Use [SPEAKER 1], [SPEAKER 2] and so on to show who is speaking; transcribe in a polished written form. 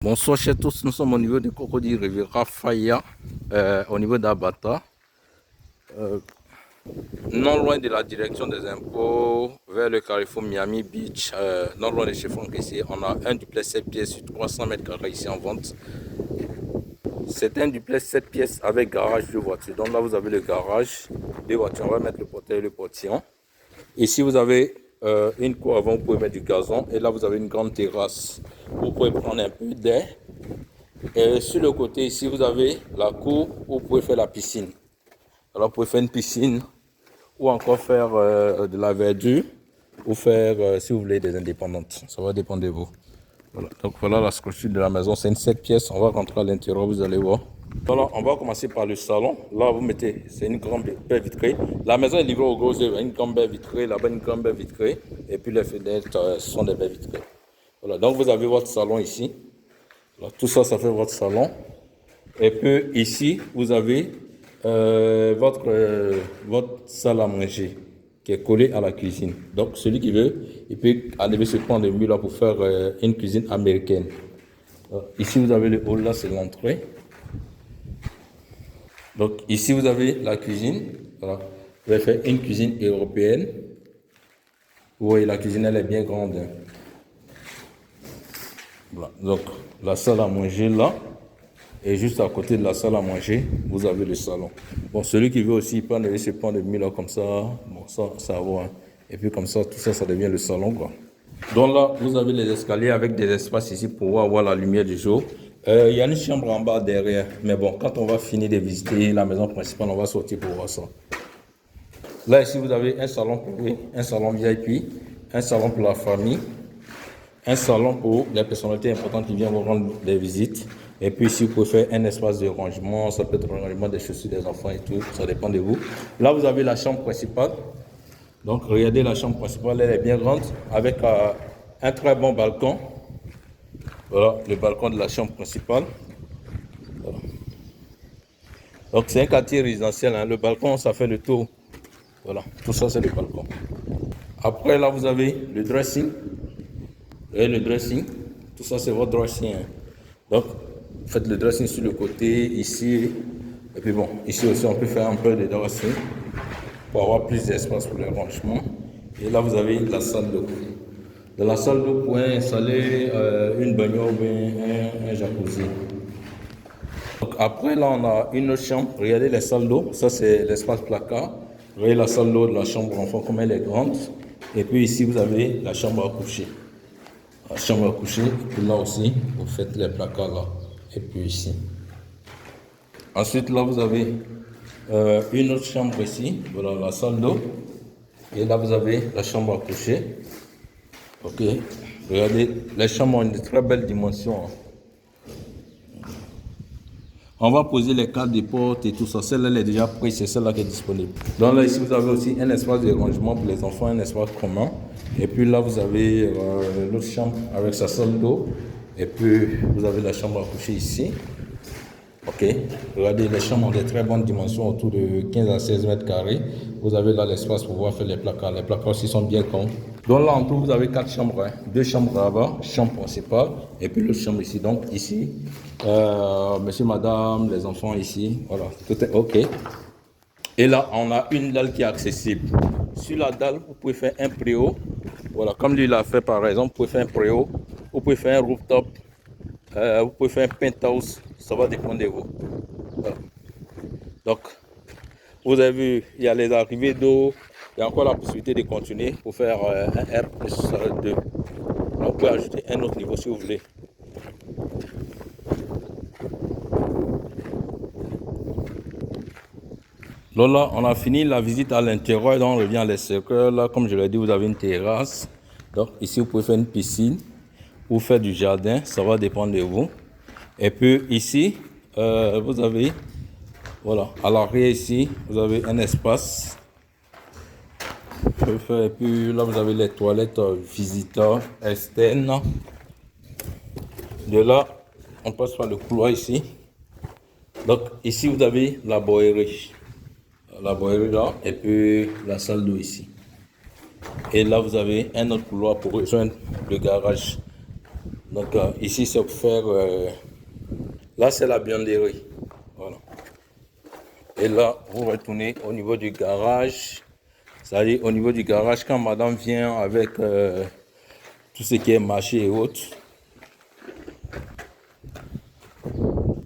[SPEAKER 1] Bonsoir chers tous, nous sommes au niveau de Cocody Riviera Faya, au niveau d'Abata, non loin de la direction des impôts, vers le carrefour Miami Beach, non loin de chez Franck ici. On a un duplex 7 pièces sur 300 mètres carrés ici en vente. C'est un duplex 7 pièces avec garage de voitures. Donc là vous avez le garage, deux voitures, on va mettre le portail et le portillon. Ici vous avez une cour avant, vous pouvez mettre du gazon, et là vous avez une grande terrasse. Vous pouvez prendre un peu d'air. Et sur le côté ici, vous avez la cour où vous pouvez faire la piscine. Alors vous pouvez faire une piscine ou encore faire de la verdure ou faire, si vous voulez, des indépendantes. Ça va dépendre de vous. Voilà. Donc voilà la structure de la maison. C'est une 7 pièces. On va rentrer à l'intérieur, vous allez voir. Voilà, on va commencer par le salon. Là, vous mettez, c'est une grande baie vitrée. La maison est livrée au gros œuvre. Une grande baie vitrée, là-bas une grande baie vitrée. Et puis les fenêtres sont des baies vitrées. Voilà, donc vous avez votre salon ici. Alors, tout ça, ça fait votre salon. Et puis ici, vous avez votre salle à manger qui est collée à la cuisine. Donc celui qui veut, il peut aller se prendre le mur là pour faire une cuisine américaine. Alors, ici, vous avez le hall, là, c'est l'entrée. Donc ici, vous avez la cuisine. Voilà. Vous allez faire une cuisine européenne. Vous voyez, la cuisine, elle est bien grande. Voilà. Donc la salle à manger là. Et juste à côté de la salle à manger, vous avez le salon. Bon, celui qui veut aussi, il peut aller se prendre le mur là comme ça. Bon, ça va. Hein. Et puis comme ça, tout ça, ça devient le salon, quoi. Donc là, vous avez les escaliers avec des espaces ici pour avoir la lumière du jour. Il y a une chambre en bas derrière. Mais bon, quand on va finir de visiter la maison principale, on va sortir pour voir ça. Là, ici, vous avez un salon privé, un salon VIP, un salon pour la famille, un salon pour les personnalités importantes qui viennent vous rendre des visites. Et puis ici, vous pouvez faire un espace de rangement, ça peut être un rangement des chaussures des enfants et tout, ça dépend de vous. Là, vous avez la chambre principale. Donc, regardez la chambre principale, elle est bien grande, avec un très bon balcon. Voilà, le balcon de la chambre principale. Voilà. Donc, c'est un quartier résidentiel, hein. Le balcon, ça fait le tour. Voilà, tout ça, c'est le balcon. Après, là, vous avez le dressing. Et le dressing, tout ça, c'est votre dressing. Hein. Donc, faites le dressing sur le côté, ici. Et puis bon, ici aussi, on peut faire un peu de dressing pour avoir plus d'espace pour les rangements. Et là, vous avez la salle d'eau. Dans la salle d'eau, vous pouvez installer une baignoire ou un jacuzzi. Donc, après, là, on a une autre chambre. Regardez les salles d'eau. Ça, c'est l'espace placard. Vous voyez la salle d'eau de la chambre enfant, comme elle est grande. Et puis ici, vous avez la chambre à coucher. La chambre à coucher, et puis là aussi, vous faites les placards là, et puis ici. Ensuite, là, vous avez une autre chambre ici, voilà la salle d'eau. Et là, vous avez la chambre à coucher. Ok, regardez, les chambres ont une très belle dimension. Hein. On va poser les cadres des portes et tout ça. Celle-là, elle est déjà prise, c'est celle-là qui est disponible. Donc là, ici, vous avez aussi un espace de rangement pour les enfants, un espace commun. Et puis là, vous avez l'autre chambre avec sa salle d'eau. Et puis, vous avez la chambre à coucher ici. Ok. Regardez, les chambres ont des très bonnes dimensions, autour de 15 à 16 mètres carrés. Vous avez là l'espace pour pouvoir faire les placards. Les placards aussi sont bien grands. Donc là, en tout, vous avez 4 chambres. Hein. 2 chambres là-bas, chambre principale. Et puis l'autre chambre ici. Donc ici, monsieur, madame, les enfants ici. Voilà, tout est ok. Et là, on a une dalle qui est accessible. Sur la dalle, vous pouvez faire un préau. Voilà, comme lui l'a fait par exemple, vous pouvez faire un préau. Vous pouvez faire un rooftop. Vous pouvez faire un penthouse. Ça va dépendre de vous. Voilà. Donc, vous avez vu, il y a les arrivées d'eau. Il y a encore la possibilité de continuer pour faire un R+2. On peut ajouter un autre niveau si vous voulez. Donc là, on a fini la visite à l'intérieur, donc on revient à l'extérieur. Là, comme je l'ai dit, vous avez une terrasse. Donc ici, vous pouvez faire une piscine ou faire du jardin, ça va dépendre de vous. Et puis ici, vous avez, voilà, à l'arrière ici, vous avez un espace. Et puis là, vous avez les toilettes visiteurs externes. De là, on passe par le couloir ici. Donc ici, vous avez la boirie. La boirie là, et puis la salle d'eau ici. Et là, vous avez un autre couloir pour rejoindre le garage. Donc ici, c'est pour faire... là, c'est la buanderie. Voilà. Et là, vous retournez au niveau du garage. C'est-à-dire au niveau du garage, quand madame vient avec tout ce qui est marché et autres,